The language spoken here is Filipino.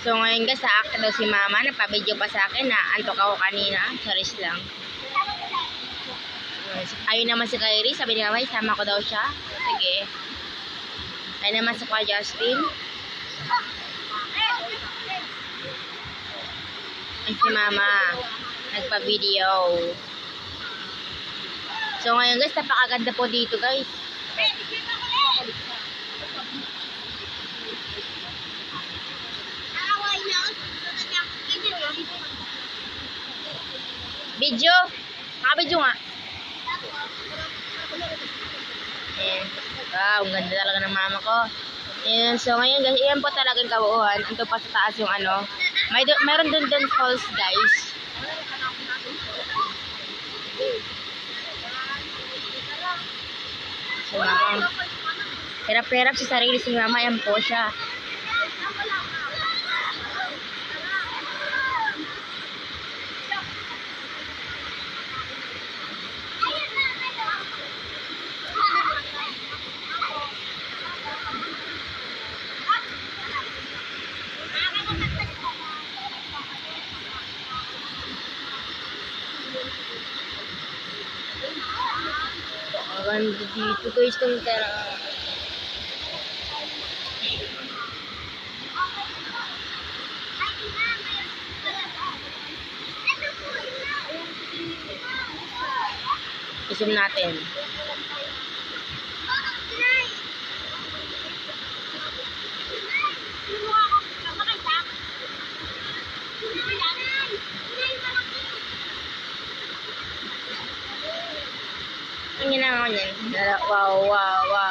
So ngayon guys, sa akin daw si mama, nagpa-video pa sa akin na antok ako kanina. Charis lang. Ayun naman si Kyrie, sabi ni mama, sama ko daw siya. Sige. Ayun naman si Kuya Justin. Ay si mama, nagpa-video. So ngayon guys, napakaganda po dito guys. Video? Naka-video nga. Ayan. Wow, ang ganda talaga ng mama ko. Ayan, so ngayon guys, iyan po talagang kabuuan. Ito pa sa taas yung ano. Meron dun falls guys. So mama, hirap-hirap sa sarili si mama. Ayan po siya. Maganda dito guys ng tera. I-zoom natin. Ang ginagawa niyan. Wow, wow, wow.